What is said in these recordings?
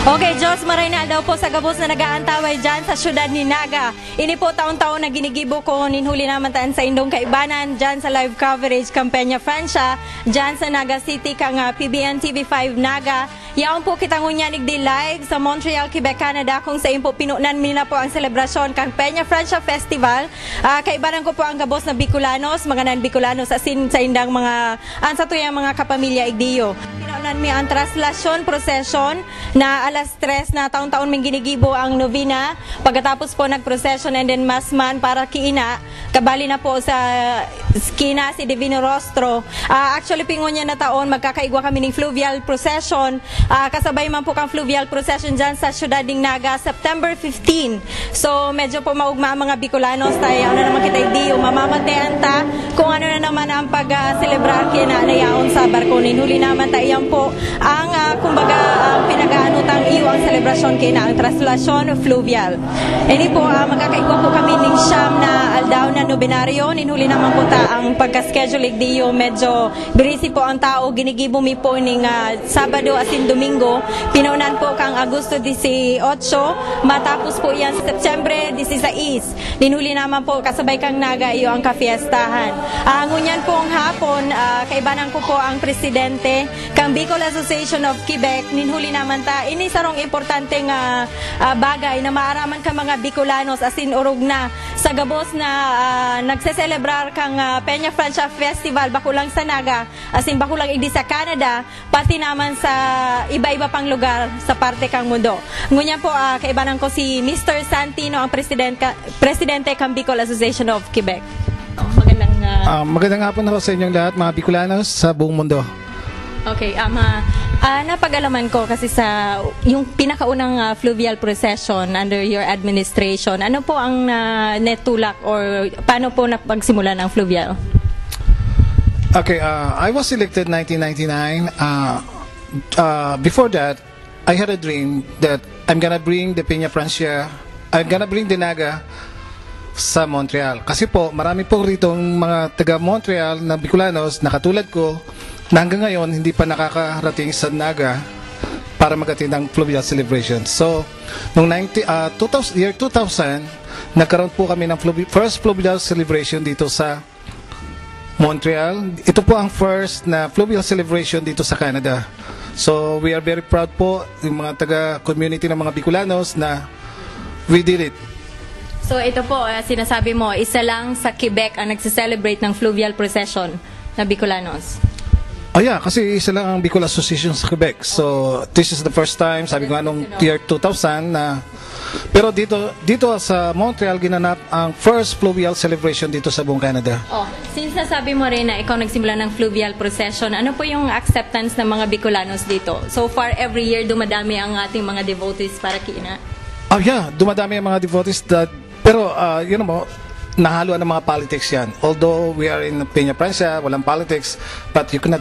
Okay, Diyos Marinal daw po sa gabos na nag-aantaway dyan sa syudad ni Naga. Ini po taon-taon na ginigibo ko, ninhuli naman taan sa indong kaibanan dyan sa live coverage Campenya Francia, dyan sa Naga City kang PBN TV5 Naga. Yaon po kitang unyanig di live sa Montreal, Quebec, Canada kung sa po pinunan nila po ang selebrasyon Campenya Francia Festival. Kaibanan ko po ang gabos na Bicolanos, mga non-Bicolanos asin sa indang mga ansa to yung mga kapamilya igdiyo. Pinaunan mi ang traslasyon, procession na alas 3 na taon-taon may ginigibo ang novena. Pagkatapos po nag-procession and then masman para kiina. Kabali na po sa skina si Divino Rostro. Actually, pingon niya na taon, magkakaigwa kami ng fluvial procession. Kasabay man po kang fluvial procession dyan sa syudad ng Naga, September 15. So, medyo po maugma ang mga Bicolanos. Tayo na naman kita hindi mamamantayan ta kung ano na naman ang pag-celebrar kina na yaon sa Barconin. Huli naman tayo po ang kumbaga pinag-ano tang iyo ang selebrasyon kina ang traslasyon fluvial. Ini po magkakaigwa po kami ng siyam na aldaw na nobenaryo. Ninhuli naman po ta ang pagka-schedule igdiyo medyo busy po ang tao. Ginigibo mi po ning Sabado asin Domingo. Pinaunan po kang Agosto 18. Matapos po yan sa September 16. Ninhuli naman po kasabay kang Naga iyo ang kafiestahan. Ngunyan po ang hapon, kaibanan ko po ang presidente kang Bicol Association of Quebec. Ninhuli naman ta ini sarong importanteng bagay na maaraman ka mga Bicolanos asin urog na sa gabos na nagse-celebrar kang Peña Francia Festival bakulang sa Naga asin bakulang idi sa Canada pati naman sa iba-iba pang lugar sa parte kang mundo. Ngunyan po kaibanan ko si Mr. Santino ang presidente kang Bicol Association of Quebec. Magandang hapon na sa inyong lahat mga Bicolanos sa buong mundo. Okay, napag-alaman ko kasi sa yung pinakaunang fluvial procession under your administration, ano po ang netulak or paano po napagsimula ng fluvial? Okay, I was elected 1999. Before that, I had a dream that I'm gonna bring the Peña Francia, I'm gonna bring the Naga sa Montreal. Kasi po, marami po rito mga taga-Montreal na Bicolanos na katulad ko na hanggang ngayon hindi pa nakakarating sa Naga para mag-attend ng fluvial celebration. So, noong year 2000, nagkaroon po kami ng first fluvial celebration dito sa Montreal. Ito po ang first na fluvial celebration dito sa Canada. So, we are very proud po yung mga taga-community ng mga Bicolanos na we did it. So, ito po, sinasabi mo, isa lang sa Quebec ang nagse-celebrate ng fluvial procession na Bicolanos. Yeah, kasi isa lang ang Bicol Association sa Quebec. So, this is the first time, sabi ko nga nung year 2000 na pero dito sa Montreal ginanap ang first fluvial celebration dito sa buong Canada. Since nasabi mo rin na ikaw nagsimula ng fluvial procession, ano po yung acceptance ng mga Bicolanos dito? So far, every year dumadami ang ating mga devotees para kiina? Yeah, dumadami ang mga devotees pero you know, nahaluan ng mga politics yan. Although we are in Peña Francia, walang politics, but you cannot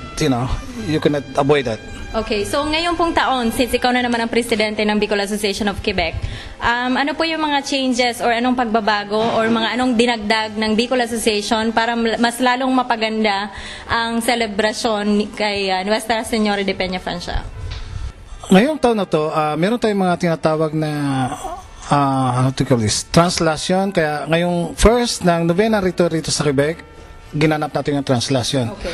avoid that. Okay, so ngayon pong taon, since ikaw na naman ang presidente ng Bicol Association of Quebec, ano po yung mga changes or anong pagbabago or mga anong dinagdag ng Bicol Association para mas lalong mapaganda ang selebrasyon kay Nuestra Señora de Peña Francia? Ngayong taon na to, meron tayong mga tinatawag na how to call this? Translation. Kaya ngayong first ng novena rito sa Quebec, ginanap natin yung translation. Okay.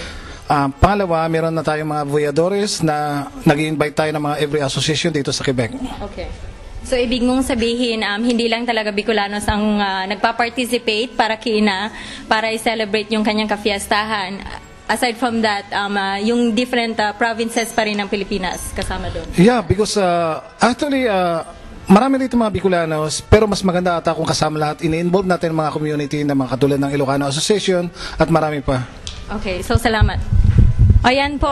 Pangalawa, meron na tayong mga voyadores na nag-invite tayo ng mga every association dito sa Quebec. Okay. So, ibig mong sabihin, hindi lang talaga Bicolanos ang nagpa-participate para kiina, para i-celebrate yung kanyang kafiestahan. Aside from that, yung different provinces pa rin ng Pilipinas kasama doon. Yeah, because actually, marami dito mga Bicolanos, pero mas maganda ata kung kasama lahat. Ini-involve natin mga community na mga katulad ng Ilocano Association at marami pa. Okay, so salamat. Ayan po,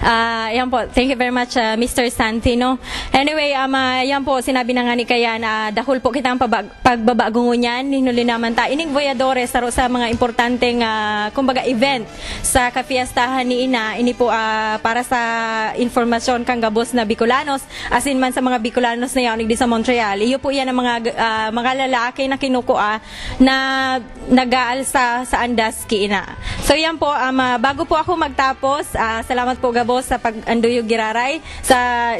ayan po. Thank you very much, Mr. Santino. Anyway, ayan po, sinabi na nga ni Kayan, dahul po kita ang pagbabago niyan, hinuli naman ta. Ining voyadores sa mga importanteng, kumbaga, event sa kafiestahan ni Ina. Ini po para sa informasyon kang gabos na Bicolanos, asin man sa mga Bicolanos na yaonig di sa Montreal. Iyo po yan ang mga lalaki na kinukuha na nag-aalsa sa andas ki Ina. So yan po, bago po ako magtapos, salamat po gabos gabos sa pag-anduyog giraray.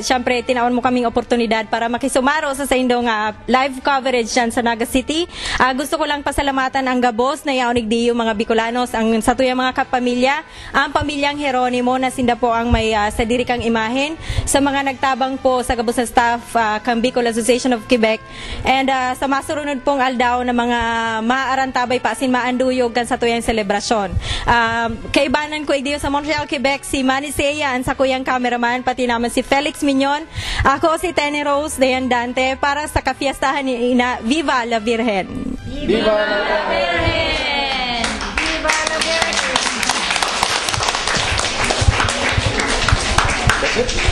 Siyempre, tinaon mo kaming oportunidad para makisumaro sa indong live coverage dyan sa Naga City. Gusto ko lang pasalamatan ang gabos na yaonig diyo mga Bicolanos, ang sa tuyang mga kapamilya, ang pamilyang Jeronimo na sinda po ang may sa diri kang imahen, sa mga nagtabang po sa gabos na staff kang Bicol Association of Quebec, and sa masurunod pong aldaw na mga maarantabay pa sin maanduyog kan sa tuyang selebrasyon. Kaibanan ko idiyo sa Montreal, Quebec, si Manny Seya, ang sa kuyang cameraman, pati naman si Felix Mignon. Ako si Tenny Rose Dayan Dante para sa kafiestahan ni Ina Viva la Virgen. Viva la Virgen! Viva la Virgen! That's it.